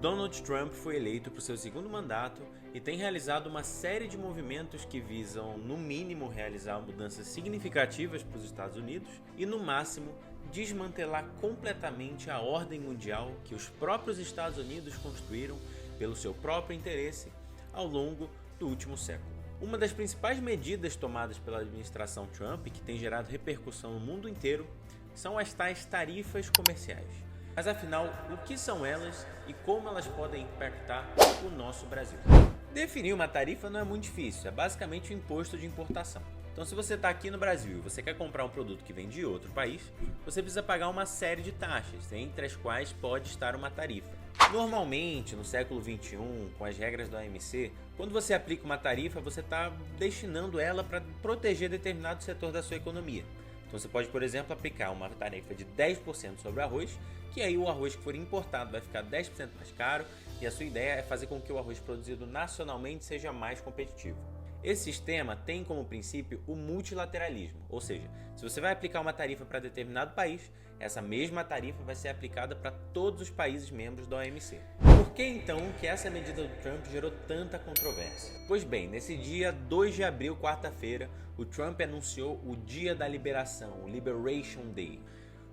Donald Trump foi eleito para o seu segundo mandato e tem realizado uma série de movimentos que visam, no mínimo, realizar mudanças significativas para os Estados Unidos e, no máximo, desmantelar completamente a ordem mundial que os próprios Estados Unidos construíram pelo seu próprio interesse ao longo do último século. Uma das principais medidas tomadas pela administração Trump, que tem gerado repercussão no mundo inteiro, são as tais tarifas comerciais. Mas afinal, o que são elas e como elas podem impactar o nosso Brasil? Definir uma tarifa não é muito difícil, é basicamente o imposto de importação. Então, se você está aqui no Brasil e você quer comprar um produto que vem de outro país, você precisa pagar uma série de taxas, entre as quais pode estar uma tarifa. Normalmente, no século XXI, com as regras da OMC, quando você aplica uma tarifa, você está destinando ela para proteger determinado setor da sua economia. Então você pode, por exemplo, aplicar uma tarifa de 10% sobre o arroz, que aí o arroz que for importado vai ficar 10% mais caro, e a sua ideia é fazer com que o arroz produzido nacionalmente seja mais competitivo. Esse sistema tem como princípio o multilateralismo, ou seja, se você vai aplicar uma tarifa para determinado país, essa mesma tarifa vai ser aplicada para todos os países membros da OMC. Por que então que essa medida do Trump gerou tanta controvérsia? Pois bem, nesse dia 2 de abril, quarta-feira, o Trump anunciou o Dia da Liberação, o Liberation Day.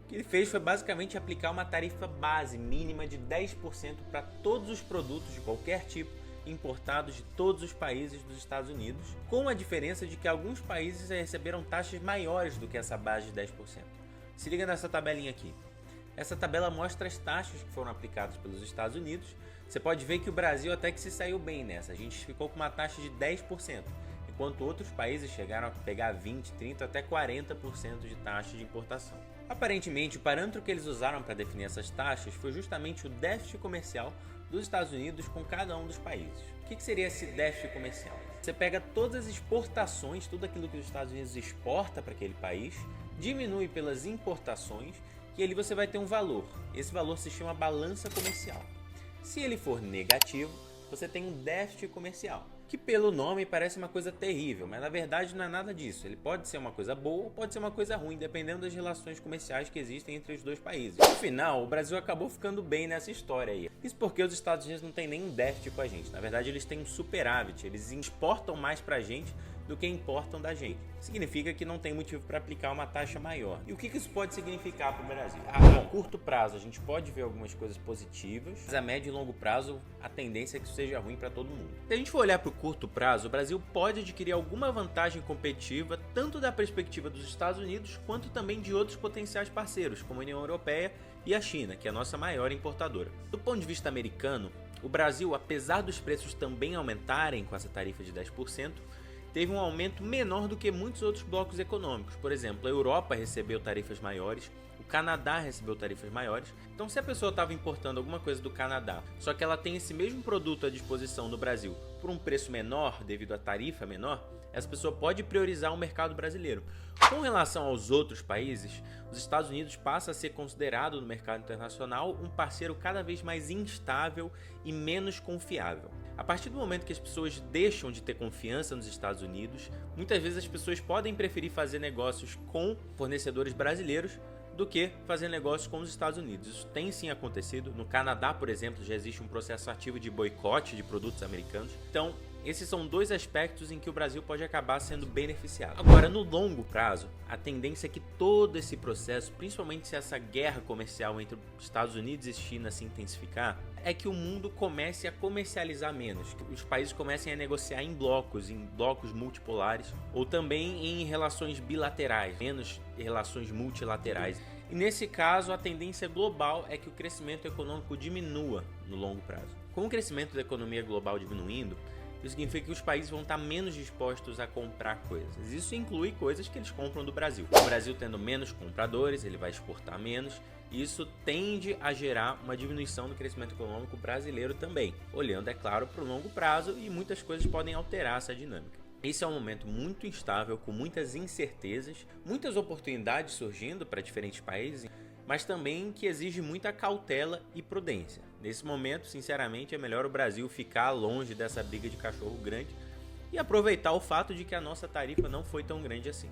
O que ele fez foi basicamente aplicar uma tarifa base mínima de 10% para todos os produtos de qualquer tipo importados de todos os países dos Estados Unidos, com a diferença de que alguns países receberam taxas maiores do que essa base de 10%. Se liga nessa tabelinha aqui. Essa tabela mostra as taxas que foram aplicadas pelos Estados Unidos. Você pode ver que o Brasil até que se saiu bem nessa. A gente ficou com uma taxa de 10%, enquanto outros países chegaram a pegar 20%, 30% até 40% de taxa de importação. Aparentemente, o parâmetro que eles usaram para definir essas taxas foi justamente o déficit comercial dos Estados Unidos com cada um dos países. O que seria esse déficit comercial? Você pega todas as exportações, tudo aquilo que os Estados Unidos exporta para aquele país, diminui pelas importações e ali você vai ter um valor. Esse valor se chama balança comercial. Se ele for negativo, você tem um déficit comercial, que pelo nome parece uma coisa terrível, mas na verdade não é nada disso. Ele pode ser uma coisa boa ou pode ser uma coisa ruim, dependendo das relações comerciais que existem entre os dois países. No final, o Brasil acabou ficando bem nessa história aí. Isso porque os Estados Unidos não têm nenhum déficit com a gente. Na verdade, eles têm um superávit, eles exportam mais pra gente do que importam da gente. Significa que não tem motivo para aplicar uma taxa maior. E o que isso pode significar para o Brasil? A curto prazo a gente pode ver algumas coisas positivas, mas a médio e longo prazo a tendência é que isso seja ruim para todo mundo. Se a gente for olhar para o curto prazo, o Brasil pode adquirir alguma vantagem competitiva, tanto da perspectiva dos Estados Unidos, quanto também de outros potenciais parceiros, como a União Europeia e a China, que é a nossa maior importadora. Do ponto de vista americano, o Brasil, apesar dos preços também aumentarem com essa tarifa de 10%, teve um aumento menor do que muitos outros blocos econômicos. Por exemplo, a Europa recebeu tarifas maiores, o Canadá recebeu tarifas maiores. Então, se a pessoa estava importando alguma coisa do Canadá, só que ela tem esse mesmo produto à disposição no Brasil por um preço menor, devido à tarifa menor, essa pessoa pode priorizar o mercado brasileiro. Com relação aos outros países, os Estados Unidos passa a ser considerado no mercado internacional um parceiro cada vez mais instável e menos confiável. A partir do momento que as pessoas deixam de ter confiança nos Estados Unidos, muitas vezes as pessoas podem preferir fazer negócios com fornecedores brasileiros do que fazer negócios com os Estados Unidos. Isso tem sim acontecido. No Canadá, por exemplo, já existe um processo ativo de boicote de produtos americanos. Então, esses são dois aspectos em que o Brasil pode acabar sendo beneficiado. Agora, no longo prazo, a tendência é que todo esse processo, principalmente se essa guerra comercial entre Estados Unidos e China se intensificar, é que o mundo comece a comercializar menos, que os países comecem a negociar em blocos multipolares, ou também em relações bilaterais, menos relações multilaterais. E nesse caso, a tendência global é que o crescimento econômico diminua no longo prazo. Com o crescimento da economia global diminuindo, isso significa que os países vão estar menos dispostos a comprar coisas. Isso inclui coisas que eles compram do Brasil. O Brasil tendo menos compradores, ele vai exportar menos. Isso tende a gerar uma diminuição do crescimento econômico brasileiro também, olhando, é claro, para o longo prazo, e muitas coisas podem alterar essa dinâmica. Esse é um momento muito instável, com muitas incertezas, muitas oportunidades surgindo para diferentes países, mas também que exige muita cautela e prudência. Nesse momento, sinceramente, é melhor o Brasil ficar longe dessa briga de cachorro grande e aproveitar o fato de que a nossa tarifa não foi tão grande assim.